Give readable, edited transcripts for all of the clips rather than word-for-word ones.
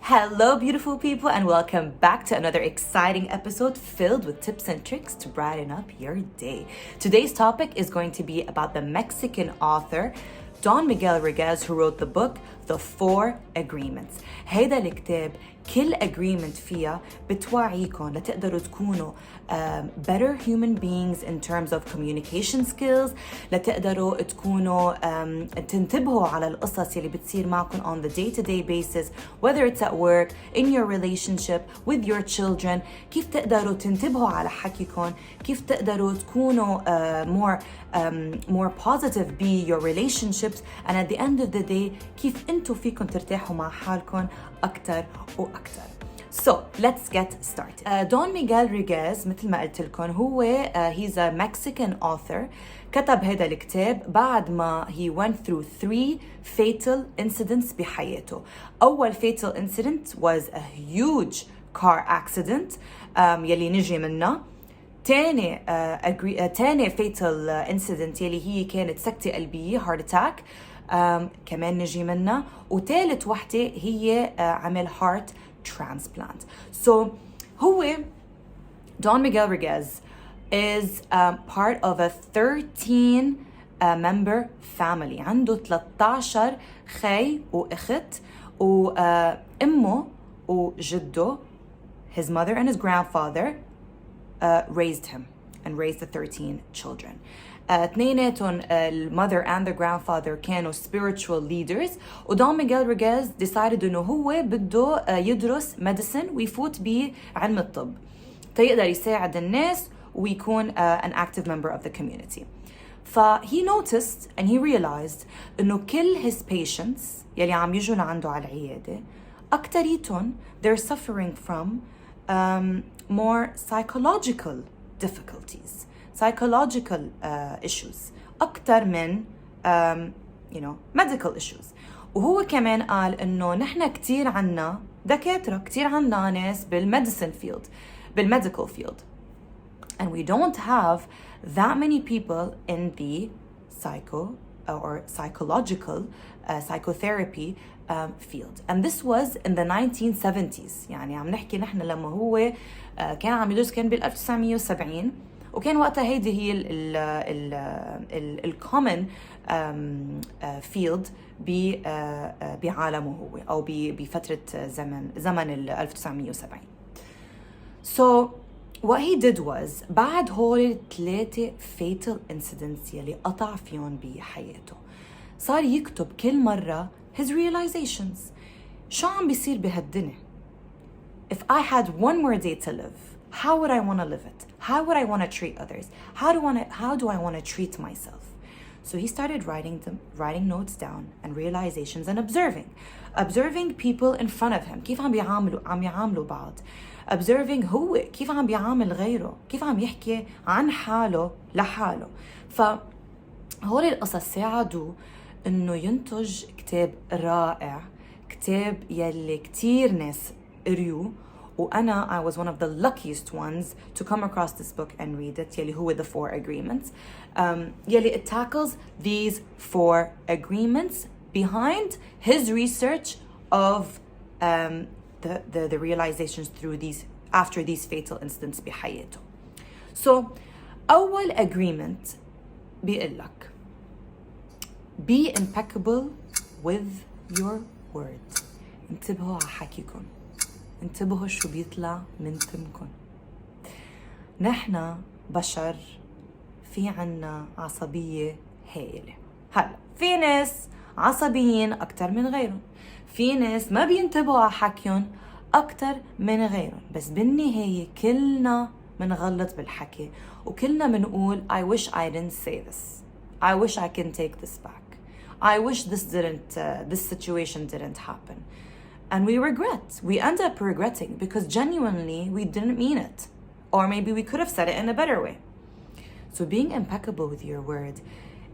Hello, beautiful people, and welcome back to another exciting episode filled with tips and tricks to brighten up your day. Today's topic is going to be about the Mexican author Don Miguel Ruiz, who wrote the book The Four Agreements. هيدا الكتاب كل agreement فيها بتوعيكم لتقدروا تكونوا better human beings in terms of communication skills، لتقدروا تكونوا تنتبهوا على القصص اللي بتصير معكم on the day-to-day basis, whether it's at work, in your relationship, with your children. كيف تقدروا تنتبهوا على حكيكم، كيف تقدروا تكونوا more positive be your relationships, and at the end of the day كيف انتوا فيكم ترتاحوا مع حالكم أكتر وأكتر. So let's get started. Don Miguel Ruiz مثل ما قلت لكم هو he's a Mexican author. كتب هذا الكتاب بعد ما he went through 3 fatal incidents بحياته. أول fatal incident was a huge car accident يلي نجي منه. تاني fatal incident يلي هي كانت سكتة قلبية heart attack كمان نجي منها. وثالث وحدة هي عمل heart transplant. So هو Don Miguel Ruiz is part of a 13 member family. عنده 13 خي وأخت وأمه وجده, his mother and his grandfather raised him and raised the 13 children. اثنيناتهم mother and the grandfather كانوا spiritual leaders, ودون ميغيل رويز decided انه هو بده يدرس medicine ويفوت بعلم الطب تيقدر يساعد الناس ويكون an active member of the community. he noticed and he realized انه كل his patients يلي عم يجوا لعنده على العيادة أكتريتهم they're suffering from more psychological difficulties, psychological issues أكتر من medical issues. وهو كمان قال إنه نحن كتير عنا دكاترة, كتير عنا ناس بالميديسن field, بالمedical field, and we don't have that many people in the psychological psychotherapy field. And this was in the 1970s. يعني عم نحكي نحن لما هو كان عم يدرس كان بال 1970, وكان وقتها هيدي هي ال common field بعالمه هو أو بفترة زمن ال 1970. So what he did was بعد هول 3 fatal incidents يلي قطع فيهم بحياته صار يكتب كل مرة his realizations. شو عم بيصير بهالدنيا؟ If I had one more day to live, how would I want to live it? How would I want to treat others? How do I want to treat myself? So he started writing notes down and realizations and observing people in front of him. كيف عم يعاملوا بعض. Observing هو كيف عم بيعامل غيره, كيف عم يحكي عن حاله لحاله. فهول القصص ساعدوا إنه ينتج كتاب رائع, كتاب يلي كتير ناس قريوه, وأنا I was one of the luckiest ones to come across this book and read it, يلي هو The 4 Agreements. يلي it tackles these 4 agreements behind his research of the realizations after these fatal incidents بحياته. So أول agreement بيقول لك be impeccable with your word. انتبهوا على حكيكم, انتبهوا شو بيطلع من تمكن. نحنا بشر في عنا عصبية هائلة. هلا في ناس عصبيين أكتر من غيرهم, في ناس ما بينتبهوا على حكيهم أكتر من غيرهم, بس بالنهاية كلنا منغلط بالحكي وكلنا منقول I wish I didn't say this, I wish I can take this back, I wish this situation didn't happen. And we end up regretting because genuinely we didn't mean it, or maybe we could have said it in a better way. So being impeccable with your word,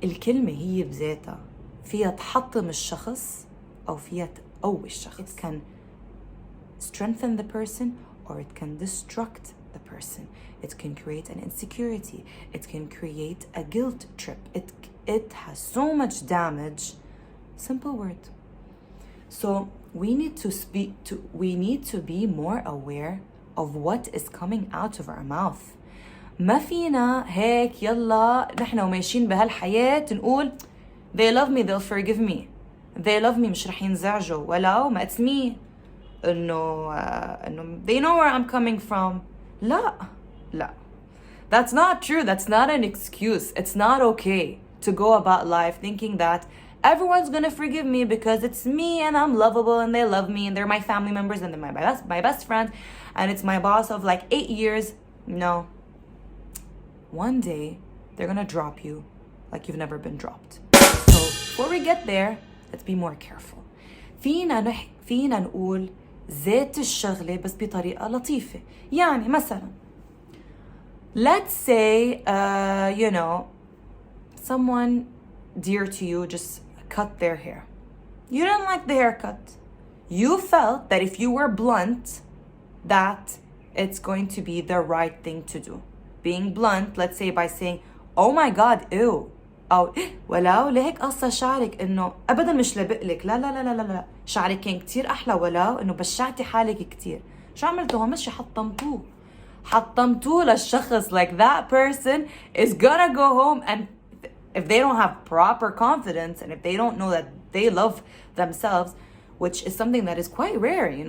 الكلمة هي بذاتها فيها تحطم الشخص أو فيها تقوي الشخص. It can strengthen the person or it can destruct the person. It can create an insecurity. It can create a guilt trip. It has so much damage. Simple word. So we need to be more aware of what is coming out of our mouth. ما فينا هيك يلا نحن وماشيين بهالحياة نقول they love me, they'll forgive me. They love me, مش رح ينزعجوا. ولو ما it's me. إنه they know where I'm coming from. لا. That's not true. That's not an excuse. It's not okay to go about life thinking that everyone's gonna forgive me because it's me and I'm lovable and they love me and they're my family members and they're my best friend and it's my boss of like 8 years. No. One day, they're gonna drop you like you've never been dropped. So before we get there, let's be more careful. فينا نقول زيت الشغلة بس بطريقة لطيفة. يعني مثلا let's say someone dear to you just cut their hair. You didn't like the haircut. You felt that if you were blunt, that it's going to be the right thing to do. Being blunt, let's say by saying, oh my god, ew. أو ولو لهيك قصة شعرك إنه أبدا مش لبقلك. لا لا لا لا لا شعرك كان كتير أحلى ولو إنه بشعتي حالك كتير. شو عملتوا هم؟ مش حطمتوه للشخص. Like that person is gonna go home and if they don't have proper confidence and if they don't know that they love themselves, which is something that is quite rare, and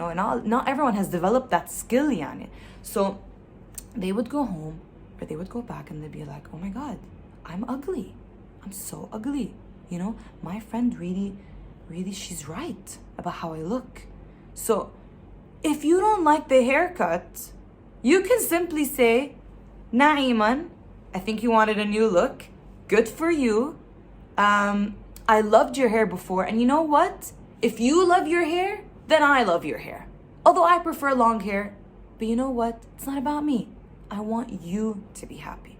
not everyone has developed that skill يعني. So they would go home or they would go back and they'd be like, oh my god, I'm ugly. I'm so ugly. My friend really, she's right about how I look. So if you don't like the haircut, you can simply say, Na'iman, I think you wanted a new look. Good for you. I loved your hair before. And you know what? If you love your hair, then I love your hair. Although I prefer long hair. But you know what? It's not about me. I want you to be happy.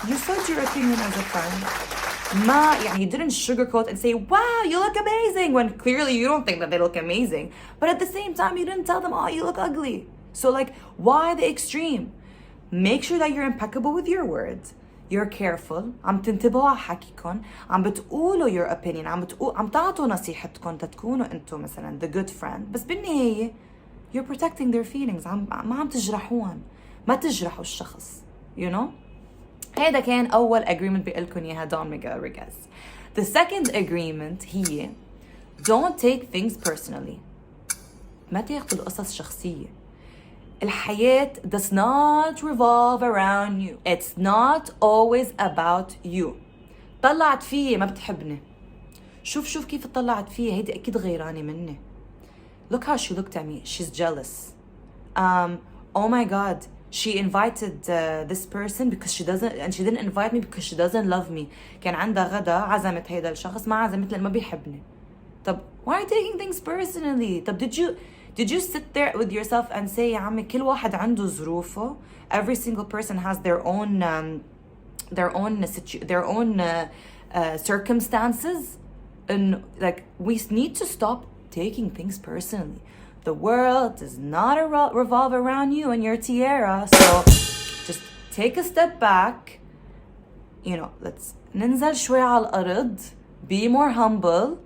You said your opinion as a friend. You didn't sugarcoat and say, wow, you look amazing, when clearly you don't think that they look amazing. But at the same time, you didn't tell them, oh, you look ugly. So why the extreme? Make sure that you're impeccable with your words. You're careful. عم تنتبهوا على حكيكم. عم بتقولوا your opinion. عم تعطوا نصيحتكم تتكونوا انتم مثلا the good friend. بس بالنهاية you're protecting their feelings. ما عم تجرحوهم. ما تجرحوا الشخص. هيدا كان أول agreement بيقلكن إياها Don Miguel Ruiz. The second agreement هي don't take things personally. ما تاخذوا القصص شخصية. الحياة does not revolve around you. It's not always about you. طلعت فيي ما بتحبني. شوف كيف طلعت فيي. هيدي أكيد غيرانة مني. Look how she looked at me. She's jealous. Oh my god. She invited this person because she didn't invite me because she doesn't love me. كان عندها غدا عزمت هيدا الشخص ما عزمت لأنه ما بيحبني. طب why are you taking things personally? طب did you sit there with yourself and say يا عمي كل واحد عنده ظروفه. Every single person has their own circumstances. And we need to stop taking things personally. The world does not revolve around you and your tiara. So just take a step back. Let's ننزل شوي على الأرض. Be more humble.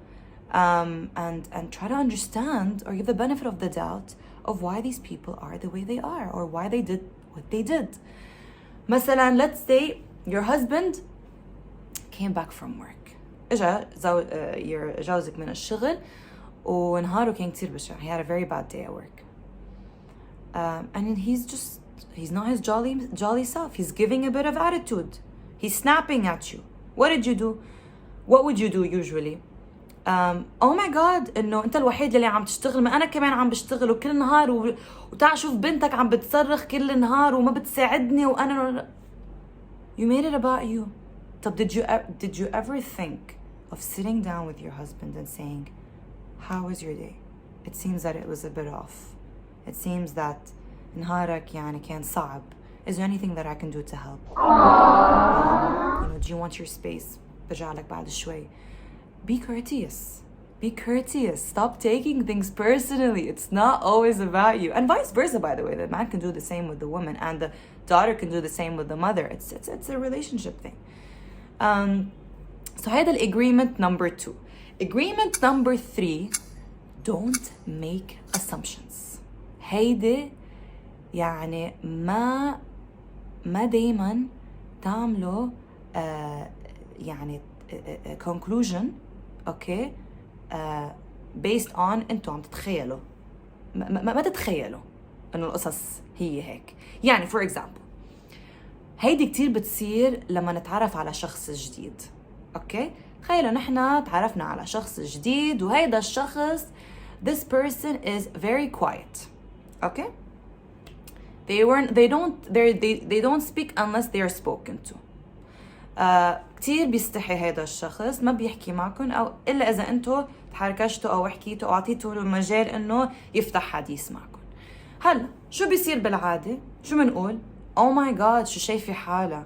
And try to understand or give the benefit of the doubt of why these people are the way they are or why they did what they did. مثلا, let's say your husband came back from work. جوزك من الشغل ونهاره كان كتير بشع. He had a very bad day at work. And he's not his jolly self. He's giving a bit of attitude. He's snapping at you. What did you do? What would you do usually? Oh my god, انه انت الوحيد اللي عم تشتغل. ما انا كمان عم بشتغل وكل نهار وتعال شوف بنتك عم بتصرخ كل نهار وما بتساعدني وانا. You made it about you. طب did you ever think of sitting down with your husband and saying, how was your day? It seems that it was a bit off. It seems that نهارك كان صعب. Is there anything that I can do to help? Do you want your space? بجعلك بعد شوي. Be courteous. Be courteous. Stop taking things personally. It's not always about you. And vice versa, by the way. The man can do the same with the woman and the daughter can do the same with the mother. It's a relationship thing. So هذا agreement number 2. Agreement number 3 don't make assumptions. هيدي يعني ما دايما تعملوا يعني conclusion okay based on انتوا عم تتخيلوا ما تتخيلوا انه القصص هي هيك. يعني for example هيدي كتير بتصير لما نتعرف على شخص جديد. اوكي تخيلوا نحن تعرفنا على شخص جديد وهيدا الشخص this person is very quiet. okay they don't speak unless they are spoken to. كتير بيستحي هيدا الشخص ما بيحكي معكم او الا اذا انتو تحركشتوا او حكيتوا او اعطيتوا له مجال انه يفتح حديث معكم. هلا شو بيصير بالعاده؟ شو بنقول؟ oh my god شو شايفه حالها،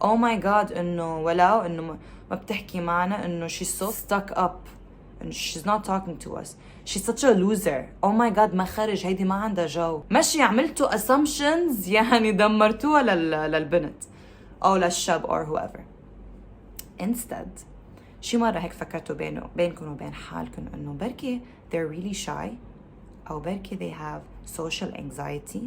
oh my god انه ولو انه ما بتحكي معنا، انه she's so stuck up and she's not talking to us, she's such a loser, oh my god ما خرج هيدي ما عندها جو. ماشي عملتوا assumptions يعني دمرتوها للبنت او للشاب or whoever. instead شي مرة هيك فكرتوا بينكم وبين حالكم انه بركي they're really shy او بركي they have social anxiety،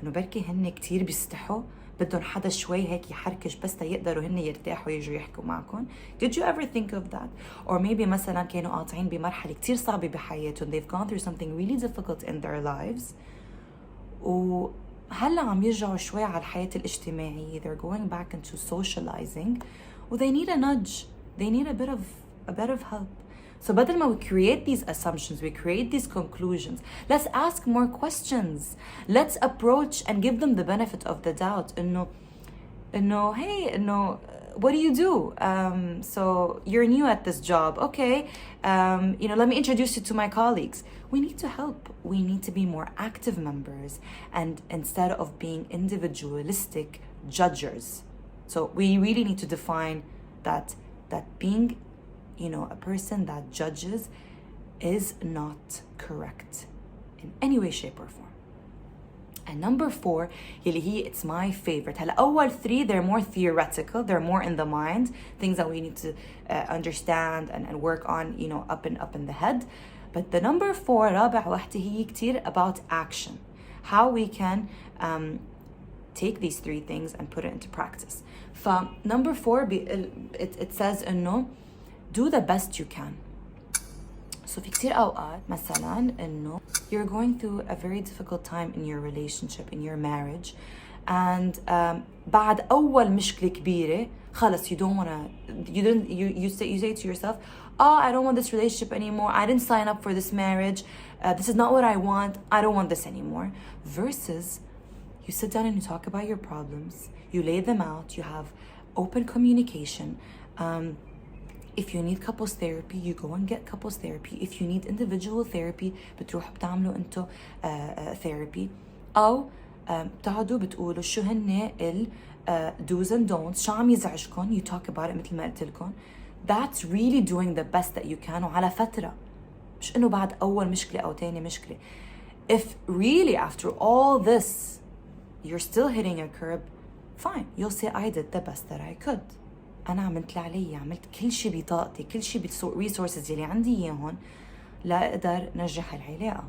انه بركي هن كتير بيستحوا بدهم حدا شوي هيك يحركش بس يقدروا هن يرتاحوا يجوا يحكوا معكم. Did you ever think of that? Or maybe مثلا كانوا قاطعين بمرحلة كتير صعبة بحياتهم, they've gone through something really difficult in their lives وهلا عم يرجعوا شوي على الحياة الاجتماعية, they're going back into socializing و they need a nudge, they need a bit of help. So بدل ما we create these assumptions, we create these conclusions, let's ask more questions. Let's approach and give them the benefit of the doubt. Hey, what do you do? So you're new at this job. Okay. Let me introduce you to my colleagues. We need to help. We need to be more active members and instead of being individualistic judgers. So we really need to define that being a person that judges is not correct in any way, shape or form. And number 4 يلي هي it's my favorite. هلا أول 3 they're more theoretical, they're more in the mind, things that we need to understand and work on, up in the head. But the number 4 رابع وحدة هي كتير about action, how we can take these 3 things and put it into practice. Number 4 it says إنه do the best you can. So في كتير أوقات مثلاً إنه you're going through a very difficult time in your relationship, in your marriage, and بعد أول مشكلة كبيرة خلص you say to yourself, I don't want this relationship anymore, I didn't sign up for this marriage, this is not what I want, I don't want this anymore. Versus you sit down and you talk about your problems, you lay them out, you have open communication. If you need couples therapy, you go and get couples therapy. If you need individual therapy, بتروحوا بتعملوا انتو therapy. أو بتقعدوا بتقولوا شو هن ال do's and don'ts, شو عم يزعجكم, you talk about it مثل ما قلت لكم. That's really doing the best that you can وعلى فترة. مش إنه بعد أول مشكلة أو تاني مشكلة. If really after all this you're still hitting a curb, fine, you'll say I did the best that I could. أنا عملت اللي علي, عملت كل شيء بطاقتي, كل شيء بالresources اللي عندي إياهم لا أقدر نجح العلاقة.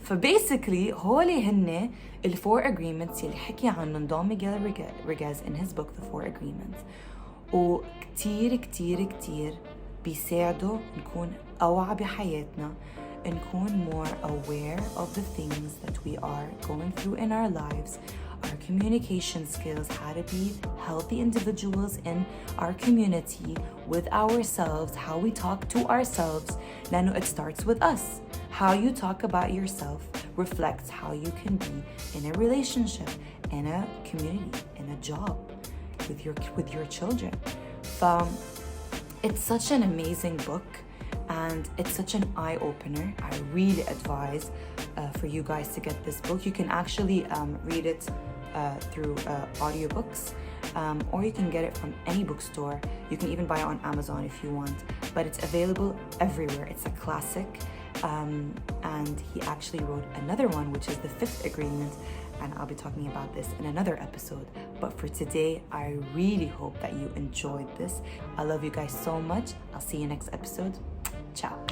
basically هولي هن ال 4 agreements اللي حكي عنهم دون ميغيل ريغاز in his book The 4 Agreements. وكتير كتير كتير بيساعدوا نكون أوعى بحياتنا, نكون more aware of the things that we are going through in our lives, our communication skills, how to be healthy individuals in our community, with ourselves, how we talk to ourselves. لأنه it starts with us. How you talk about yourself reflects how you can be in a relationship, in a community, in a job, with your children. It's such an amazing book and it's such an eye-opener. I really advise for you guys to get this book. You can actually read it through audiobooks, or you can get it from any bookstore. You can even buy it on Amazon if you want, but it's available everywhere. It's a classic, and he actually wrote another one, which is The 5th Agreement, and I'll be talking about this in another episode. But for today, I really hope that you enjoyed this. I love you guys so much. I'll see you next episode. Ciao.